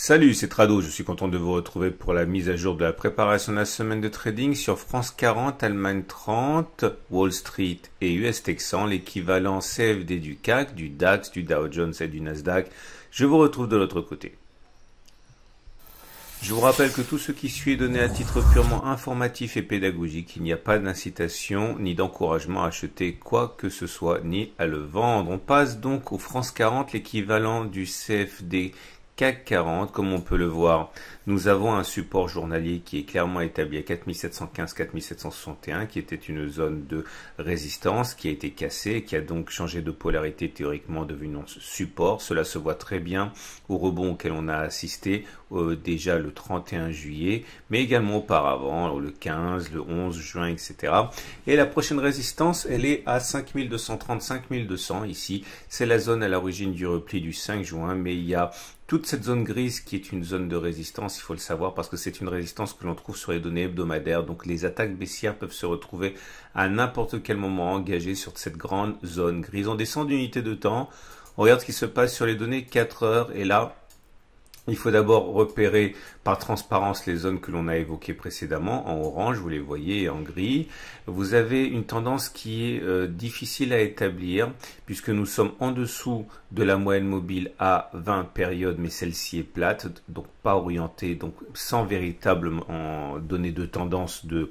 Salut, c'est Trado, je suis content de vous retrouver pour la mise à jour de la préparation de la semaine de trading sur France 40, Allemagne 30, Wall Street et US Texan, l'équivalent CFD du CAC, du DAX, du Dow Jones et du Nasdaq. Je vous retrouve de l'autre côté. Je vous rappelle que tout ce qui suit est donné à titre purement informatif et pédagogique. Il n'y a pas d'incitation ni d'encouragement à acheter quoi que ce soit ni à le vendre. On passe donc au France 40, l'équivalent du CFD CAC 40, comme on peut le voir, nous avons un support journalier qui est clairement établi à 4715-4761, qui était une zone de résistance, qui a été cassée, qui a donc changé de polarité théoriquement devenant support. Cela se voit très bien au rebond auquel on a assisté déjà le 31 juillet, mais également auparavant, le 15, le 11 juin, etc. Et la prochaine résistance, elle est à 5230-5200 ici. C'est la zone à l'origine du repli du 5 juin, mais il y a toute cette zone grise qui est une zone de résistance, il faut le savoir, parce que c'est une résistance que l'on trouve sur les données hebdomadaires. Donc les attaques baissières peuvent se retrouver à n'importe quel moment engagées sur cette grande zone grise. On descend d'unité de temps, on regarde ce qui se passe sur les données 4 heures, et là, il faut d'abord repérer par transparence les zones que l'on a évoquées précédemment. En orange, vous les voyez, et en gris. Vous avez une tendance qui est difficile à établir puisque nous sommes en dessous de la moyenne mobile à 20 périodes, mais celle-ci est plate, donc pas orientée, donc sans véritablement données de tendance de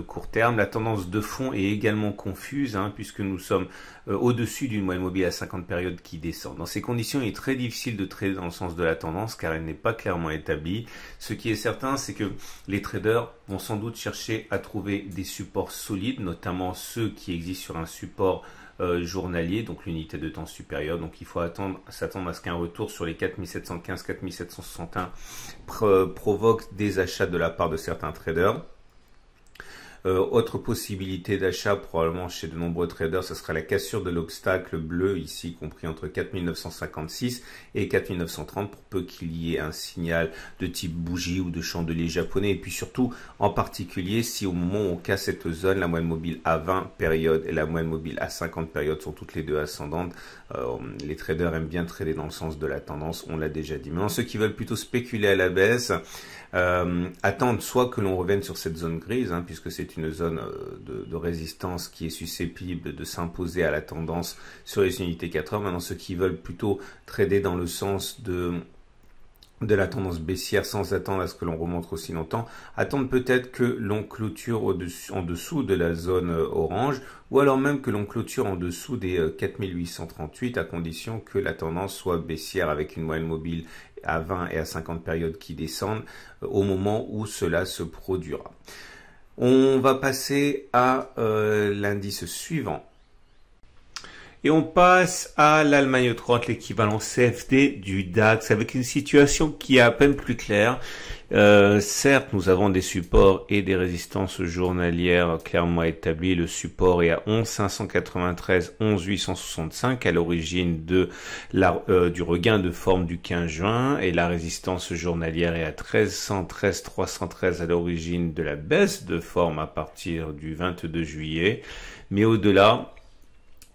court terme. La tendance de fond est également confuse puisque nous sommes au-dessus d'une moyenne mobile à 50 périodes qui descend. Dans ces conditions, il est très difficile de trader dans le sens de la tendance car elle n'est pas clairement établie. Ce qui est certain, c'est que les traders vont sans doute chercher à trouver des supports solides, notamment ceux qui existent sur un support journalier, donc l'unité de temps supérieure. Donc il faut s'attendre à ce qu'un retour sur les 4715-4761 provoque des achats de la part de certains traders. Autre possibilité d'achat probablement chez de nombreux traders, ce sera la cassure de l'obstacle bleu ici compris entre 4956 et 4930 pour peu qu'il y ait un signal de type bougie ou de chandelier japonais, et puis surtout en particulier si au moment où on casse cette zone, la moyenne mobile à 20 périodes et la moyenne mobile à 50 périodes sont toutes les deux ascendantes. Les traders aiment bien trader dans le sens de la tendance, on l'a déjà dit. Maintenant, ceux qui veulent plutôt spéculer à la baisse attendent soit que l'on revienne sur cette zone grise, puisque c'est une zone de résistance qui est susceptible de s'imposer à la tendance sur les unités 4 heures. Maintenant, ceux qui veulent plutôt trader dans le sens de la tendance baissière sans attendre à ce que l'on remonte aussi longtemps, attendent peut-être que l'on clôture en dessous de la zone orange, ou alors même que l'on clôture en dessous des 4838 à condition que la tendance soit baissière avec une moyenne mobile à 20 et à 50 périodes qui descendent au moment où cela se produira. On va passer à l'indice suivant. Et on passe à l'Allemagne 30, l'équivalent CFD du DAX, avec une situation qui est à peine plus claire. Certes, nous avons des supports et des résistances journalières clairement établies. Le support est à 11 593, 11 865 à l'origine du regain de forme du 15 juin, et la résistance journalière est à 13 113, 313 à l'origine de la baisse de forme à partir du 22 juillet. Mais au-delà,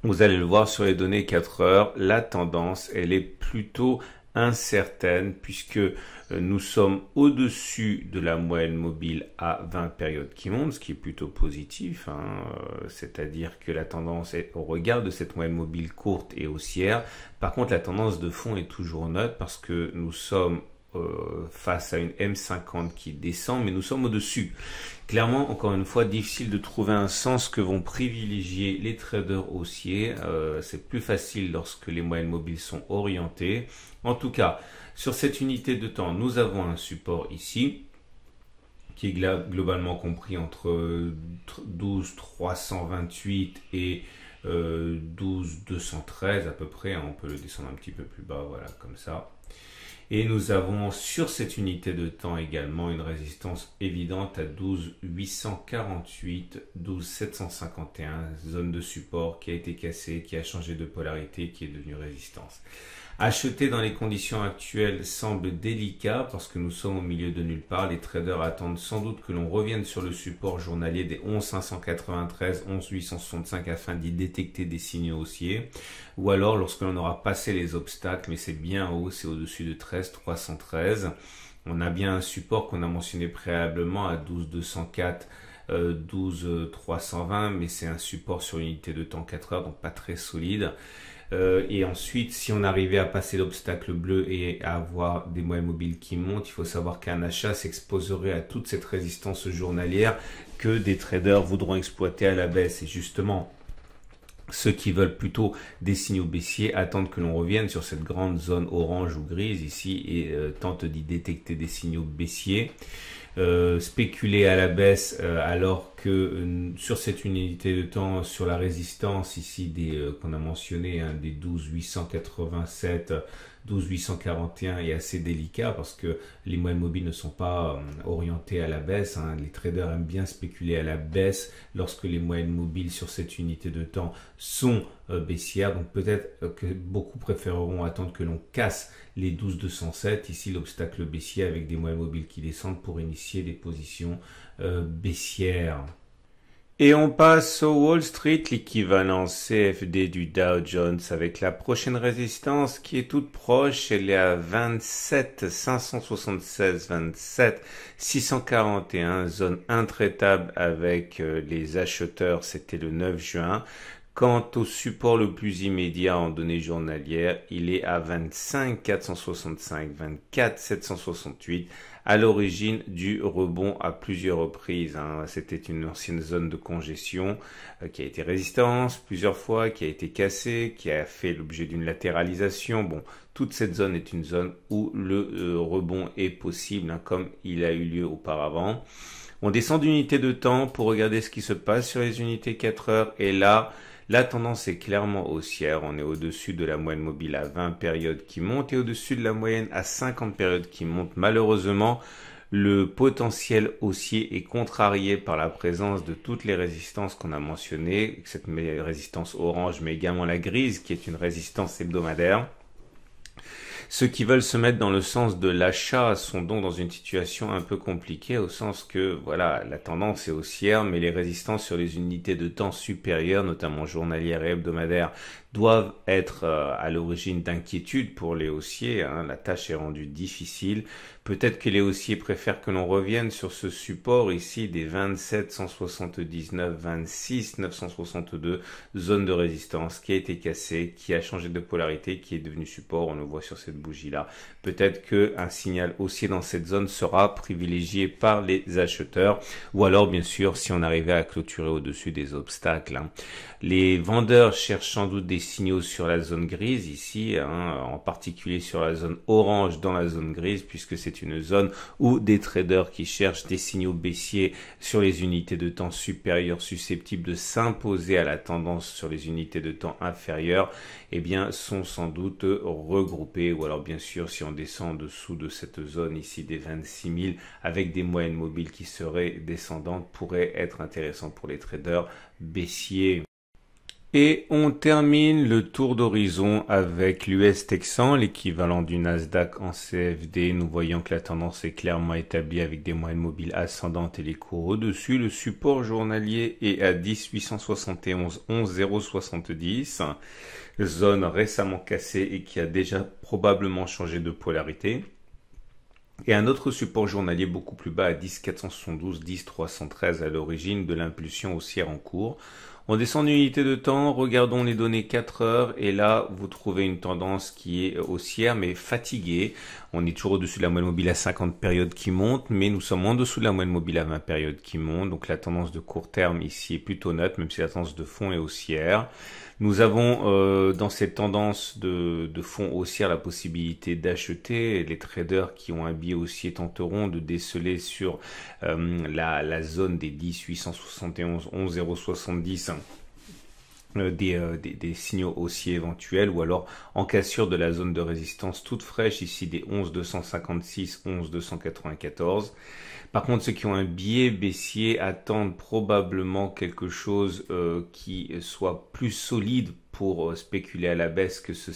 vous allez le voir sur les données 4 heures, la tendance, elle est plutôt incertaine puisque nous sommes au-dessus de la moyenne mobile à 20 périodes qui monte, ce qui est plutôt positif, c'est-à-dire que la tendance est au regard de cette moyenne mobile courte et haussière. Par contre, la tendance de fond est toujours neutre parce que nous sommes face à une M50 qui descend, mais nous sommes au-dessus. Clairement, encore une fois, difficile de trouver un sens que vont privilégier les traders haussiers. C'est plus facile lorsque les moyennes mobiles sont orientées. En tout cas, sur cette unité de temps, nous avons un support ici qui est globalement compris entre 12 328 et 12 213 à peu près. On peut le descendre un petit peu plus bas, voilà, comme ça. Et nous avons sur cette unité de temps également une résistance évidente à 12 848, 12 751, zone de support qui a été cassée, qui a changé de polarité, qui est devenue résistance. Acheter dans les conditions actuelles semble délicat parce que nous sommes au milieu de nulle part. Les traders attendent sans doute que l'on revienne sur le support journalier des 11 593, 11 865 afin d'y détecter des signaux haussiers. Ou alors lorsque l'on aura passé les obstacles, mais c'est bien haut, c'est au-dessus de 13 313. On a bien un support qu'on a mentionné préalablement à 12 204. 12 320, mais c'est un support sur unité de temps 4 heures, donc pas très solide. Et ensuite, si on arrivait à passer l'obstacle bleu et à avoir des moyennes mobiles qui montent, il faut savoir qu'un achat s'exposerait à toute cette résistance journalière que des traders voudront exploiter à la baisse. Et justement, ceux qui veulent plutôt des signaux baissiers attendent que l'on revienne sur cette grande zone orange ou grise ici et tentent d'y détecter des signaux baissiers. Spéculer à la baisse alors que sur cette unité de temps, sur la résistance ici qu'on a mentionné, des 12 887, 12 841 est assez délicat parce que les moyennes mobiles ne sont pas orientées à la baisse. Les traders aiment bien spéculer à la baisse lorsque les moyennes mobiles sur cette unité de temps sont baissières. Donc peut-être que beaucoup préféreront attendre que l'on casse les 12 207, ici l'obstacle baissier avec des moyennes mobiles qui descendent pour initier des positions baissières. Et on passe au Wall Street, l'équivalent CFD du Dow Jones avec la prochaine résistance qui est toute proche. Elle est à 27 576, 27 641, zone intraitable avec les acheteurs, c'était le 9 juin. Quant au support le plus immédiat en données journalières, il est à 25 465, 24 768. À l'origine du rebond à plusieurs reprises. C'était une ancienne zone de congestion qui a été résistance plusieurs fois, qui a été cassée, qui a fait l'objet d'une latéralisation. Bon, toute cette zone est une zone où le rebond est possible, comme il a eu lieu auparavant. On descend d'unité de temps pour regarder ce qui se passe sur les unités 4 heures et là, la tendance est clairement haussière. On est au-dessus de la moyenne mobile à 20 périodes qui monte et au-dessus de la moyenne à 50 périodes qui monte. Malheureusement, le potentiel haussier est contrarié par la présence de toutes les résistances qu'on a mentionnées. Cette résistance orange, mais également la grise qui est une résistance hebdomadaire. Ceux qui veulent se mettre dans le sens de l'achat sont donc dans une situation un peu compliquée au sens que voilà, la tendance est haussière, mais les résistances sur les unités de temps supérieures, notamment journalières et hebdomadaires, doivent être à l'origine d'inquiétudes pour les haussiers. La tâche est rendue difficile. Peut-être que les haussiers préfèrent que l'on revienne sur ce support ici des 27 179, 26 962 zones de résistance qui a été cassée, qui a changé de polarité, qui est devenu support. On le voit sur cette bougie-là. Peut-être qu'un signal haussier dans cette zone sera privilégié par les acheteurs ou alors bien sûr si on arrivait à clôturer au-dessus des obstacles. Les vendeurs cherchent sans doute des signaux sur la zone grise ici, en particulier sur la zone orange dans la zone grise puisque c'est une zone où des traders qui cherchent des signaux baissiers sur les unités de temps supérieures susceptibles de s'imposer à la tendance sur les unités de temps inférieures, eh bien sont sans doute regroupés ou alors bien sûr si on descend en dessous de cette zone ici des 26 000 avec des moyennes mobiles qui seraient descendantes pourrait être intéressant pour les traders baissiers. Et on termine le tour d'horizon avec l'US Texan, l'équivalent du Nasdaq en CFD. Nous voyons que la tendance est clairement établie avec des moyennes mobiles ascendantes et les cours au-dessus. Le support journalier est à 10 871, 11 070, zone récemment cassée et qui a déjà probablement changé de polarité. Et un autre support journalier beaucoup plus bas à 10 472, 10 313 à l'origine de l'impulsion haussière en cours. On descend d'une unité de temps, regardons les données 4 heures et là vous trouvez une tendance qui est haussière mais fatiguée. On est toujours au-dessus de la moyenne mobile à 50 périodes qui monte, mais nous sommes en dessous de la moyenne mobile à 20 périodes qui monte. Donc la tendance de court terme ici est plutôt neutre, même si la tendance de fond est haussière. Nous avons dans cette tendance de fond haussière la possibilité d'acheter. Les traders qui ont un biais haussier tenteront de déceler sur la zone des 10 871, 11 070 des signaux haussiers éventuels ou alors en cassure de la zone de résistance toute fraîche ici des 11 256, 11 294. Par contre, ceux qui ont un biais baissier attendent probablement quelque chose qui soit plus solide pour spéculer à la baisse que cette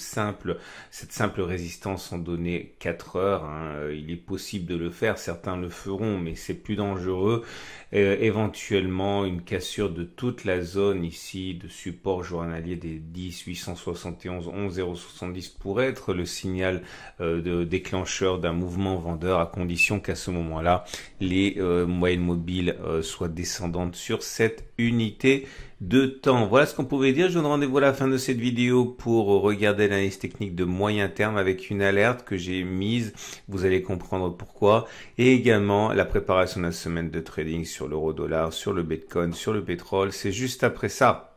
simple résistance en donnée 4 heures. Il est possible de le faire, certains le feront, mais c'est plus dangereux. Éventuellement une cassure de toute la zone ici de support journalier des 10 871 11 070 pourrait être le signal de déclencheur d'un mouvement vendeur, à condition qu'à ce moment-là les moyennes mobiles soient descendantes sur cette unité de temps. Voilà ce qu'on pouvait dire. Je vous donne rendez-vous à la fin de cette vidéo pour regarder l'analyse technique de moyen terme avec une alerte que j'ai mise. Vous allez comprendre pourquoi. Et également la préparation de la semaine de trading sur l'euro-dollar, sur le Bitcoin, sur le pétrole. C'est juste après ça.